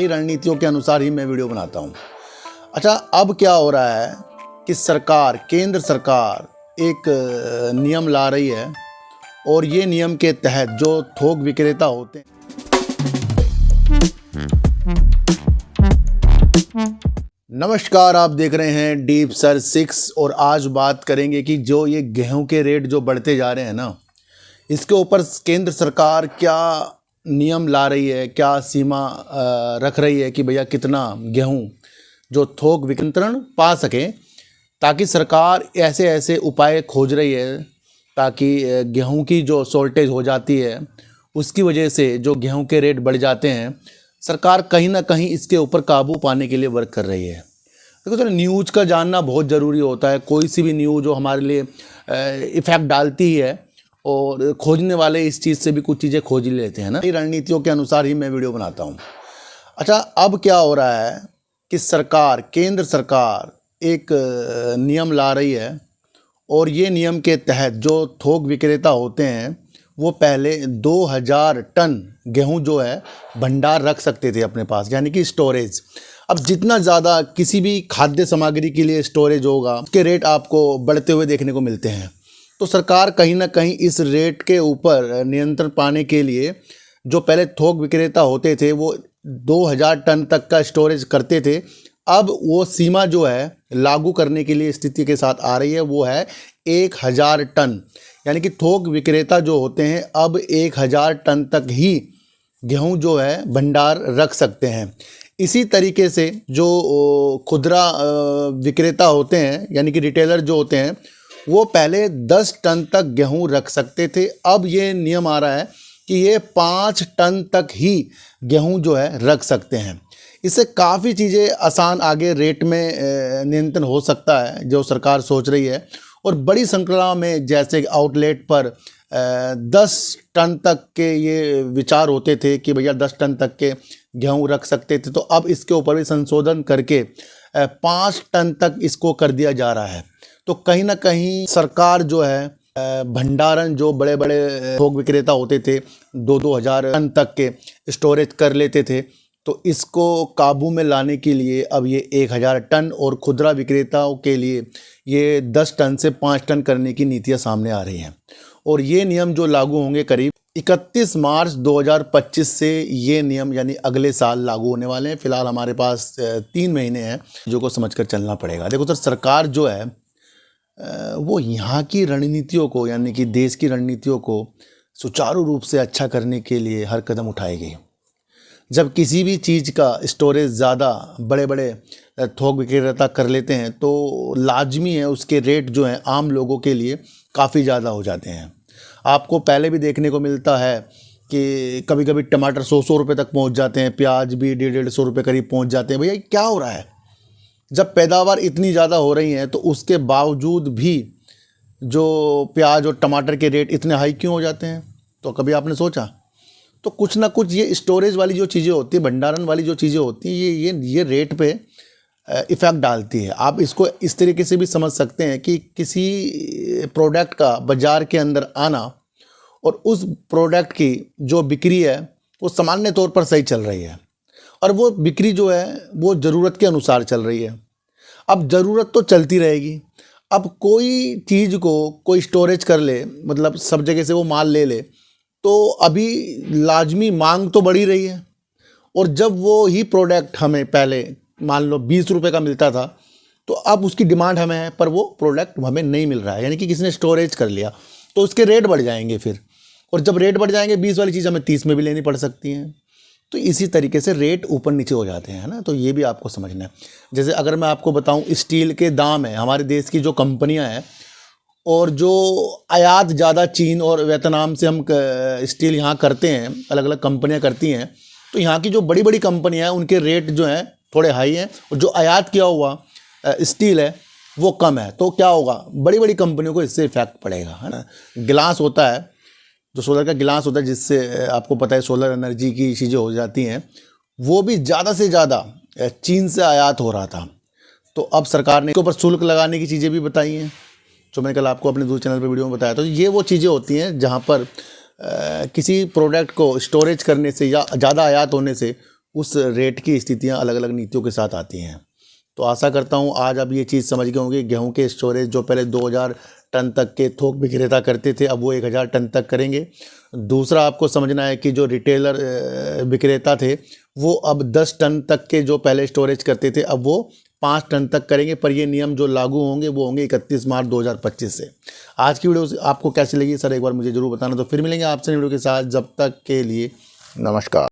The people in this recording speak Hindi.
रणनीतियों के अनुसार ही मैं वीडियो बनाता हूँ। अच्छा, अब क्या हो रहा है कि केंद्र सरकार एक नियम ला रही है और ये नियम के तहत जो थोक विक्रेता होते हैं। नमस्कार, आप देख रहे हैं डीप सर 6 और आज बात करेंगे कि जो ये गेहूं के रेट जो बढ़ते जा रहे हैं ना, इसके ऊपर केंद्र सरकार क्या नियम ला रही है, क्या सीमा रख रही है कि भैया कितना गेहूं जो थोक वितरण पा सके, ताकि सरकार ऐसे ऐसे उपाय खोज रही है ताकि गेहूं की जो शॉर्टेज हो जाती है उसकी वजह से जो गेहूं के रेट बढ़ जाते हैं, सरकार कहीं ना कहीं इसके ऊपर काबू पाने के लिए वर्क कर रही है। देखो सर, न्यूज़ का जानना बहुत ज़रूरी होता है। कोई सी भी न्यूज़ जो हमारे लिए इफ़ेक्ट डालती ही है और खोजने वाले इस चीज़ से भी कुछ चीज़ें खोज ही लेते हैं ना। रणनीतियों के अनुसार ही मैं वीडियो बनाता हूँ। अच्छा, अब क्या हो रहा है कि केंद्र सरकार एक नियम ला रही है और ये नियम के तहत जो थोक विक्रेता होते हैं वो पहले 2000 टन गेहूं जो है भंडार रख सकते थे अपने पास, यानी कि स्टोरेज। अब जितना ज़्यादा किसी भी खाद्य सामग्री के लिए स्टोरेज होगा, उसके रेट आपको बढ़ते हुए देखने को मिलते हैं। तो सरकार कहीं ना कहीं इस रेट के ऊपर नियंत्रण पाने के लिए, जो पहले थोक विक्रेता होते थे वो 2000 टन तक का स्टोरेज करते थे, अब वो सीमा जो है लागू करने के लिए स्थिति के साथ आ रही है, वो है 1000 टन। यानी कि थोक विक्रेता जो होते हैं अब 1000 टन तक ही गेहूं जो है भंडार रख सकते हैं। इसी तरीके से जो खुदरा विक्रेता होते हैं, यानी कि रिटेलर जो होते हैं, वो पहले 10 टन तक गेहूं रख सकते थे। अब ये नियम आ रहा है कि ये 5 टन तक ही गेहूं जो है रख सकते हैं। इससे काफ़ी चीज़ें आसान, आगे रेट में नियंत्रण हो सकता है जो सरकार सोच रही है। और बड़ी संख्या में जैसे आउटलेट पर 10 टन तक के ये विचार होते थे कि भैया 10 टन तक के गेहूं रख सकते थे, तो अब इसके ऊपर भी संशोधन करके 5 टन तक इसको कर दिया जा रहा है। तो कहीं ना कहीं सरकार जो है भंडारण, जो बड़े बड़े थोक विक्रेता होते थे 2-2 हज़ार टन तक के स्टोरेज कर लेते थे, तो इसको काबू में लाने के लिए अब ये 1000 टन और खुदरा विक्रेताओं के लिए ये 10 टन से 5 टन करने की नीतियां सामने आ रही हैं। और ये नियम जो लागू होंगे करीब 31 मार्च 2025 से ये नियम यानी अगले साल लागू होने वाले हैं। फिलहाल हमारे पास 3 महीने हैं जो को समझ कर चलना पड़ेगा। देखो सर, सरकार जो है वो यहाँ की रणनीतियों को, यानी कि देश की रणनीतियों को सुचारू रूप से अच्छा करने के लिए हर कदम उठाएगी। जब किसी भी चीज़ का स्टोरेज ज़्यादा बड़े बड़े थोक विक्रेता कर लेते हैं तो लाजमी है उसके रेट जो हैं आम लोगों के लिए काफ़ी ज़्यादा हो जाते हैं। आपको पहले भी देखने को मिलता है कि कभी कभी टमाटर 100 रुपये तक पहुंच जाते हैं, प्याज भी 150 रुपये करीब पहुंच जाते हैं। भैया क्या हो रहा है? जब पैदावार इतनी ज़्यादा हो रही है तो उसके बावजूद भी जो प्याज और टमाटर के रेट इतने हाई क्यों हो जाते हैं? तो कभी आपने सोचा? तो कुछ ना कुछ ये स्टोरेज वाली जो चीज़ें होती हैं, भंडारण वाली जो चीज़ें होती हैं, ये रेट पे इफ़ेक्ट डालती है। आप इसको इस तरीके से भी समझ सकते हैं कि किसी प्रोडक्ट का बाज़ार के अंदर आना और उस प्रोडक्ट की जो बिक्री है वो सामान्य तौर पर सही चल रही है और वो बिक्री जो है वो ज़रूरत के अनुसार चल रही है। अब ज़रूरत तो चलती रहेगी। अब कोई चीज़ को कोई स्टोरेज कर ले, मतलब सब जगह से वो माल ले ले, तो अभी लाजमी मांग तो बढ़ी रही है। और जब वो ही प्रोडक्ट हमें पहले मान लो 20 रुपये का मिलता था, तो अब उसकी डिमांड हमें है पर वो प्रोडक्ट हमें नहीं मिल रहा है, यानी कि किसी ने स्टोरेज कर लिया, तो उसके रेट बढ़ जाएंगे फिर। और जब रेट बढ़ जाएंगे 20 वाली चीज़ हमें 30 में भी लेनी पड़ सकती हैं। तो इसी तरीके से रेट ऊपर नीचे हो जाते हैं ना। तो ये भी आपको समझना है। जैसे अगर मैं आपको बताऊँ, स्टील के दाम है, हमारे देश की जो कंपनियाँ हैं और जो आयात ज़्यादा चीन और वियतनाम से हम स्टील यहाँ करते हैं, अलग अलग कंपनियाँ करती हैं, तो यहाँ की जो बड़ी बड़ी कंपनियाँ हैं उनके रेट जो हैं थोड़े हाई हैं और जो आयात किया हुआ स्टील है वो कम है। तो क्या होगा, बड़ी बड़ी कंपनियों को इससे इफेक्ट पड़ेगा, है ना। गिलास होता है, जो सोलर का गिलास होता है, जिससे आपको पता है सोलर एनर्जी की चीज़ें हो जाती हैं, वो भी ज़्यादा से ज़्यादा चीन से आयात हो रहा था। तो अब सरकार ने इसके ऊपर शुल्क लगाने की चीज़ें भी बताई हैं, जो मैंने कल आपको अपने दूसरे चैनल पर वीडियो में बताया। तो ये वो चीज़ें होती हैं जहाँ पर किसी प्रोडक्ट को स्टोरेज करने से या ज़्यादा आयात होने से उस रेट की स्थितियां अलग अलग नीतियों के साथ आती हैं। तो आशा करता हूं आज आप ये चीज़ समझ गए होंगे। गेहूं के स्टोरेज जो पहले 2000 टन तक के थोक विक्रेता करते थे, अब वो 1000 टन तक करेंगे। दूसरा आपको समझना है कि जो रिटेलर विक्रेता थे वो अब 10 टन तक के जो पहले स्टोरेज करते थे अब वो 5 टन तक करेंगे। पर ये नियम जो लागू होंगे वो होंगे 31 मार्च 2025 से। आज की वीडियो आपको कैसी लगी सर एक बार मुझे ज़रूर बताना। तो फिर मिलेंगे आपसे वीडियो के साथ, जब तक के लिए नमस्कार।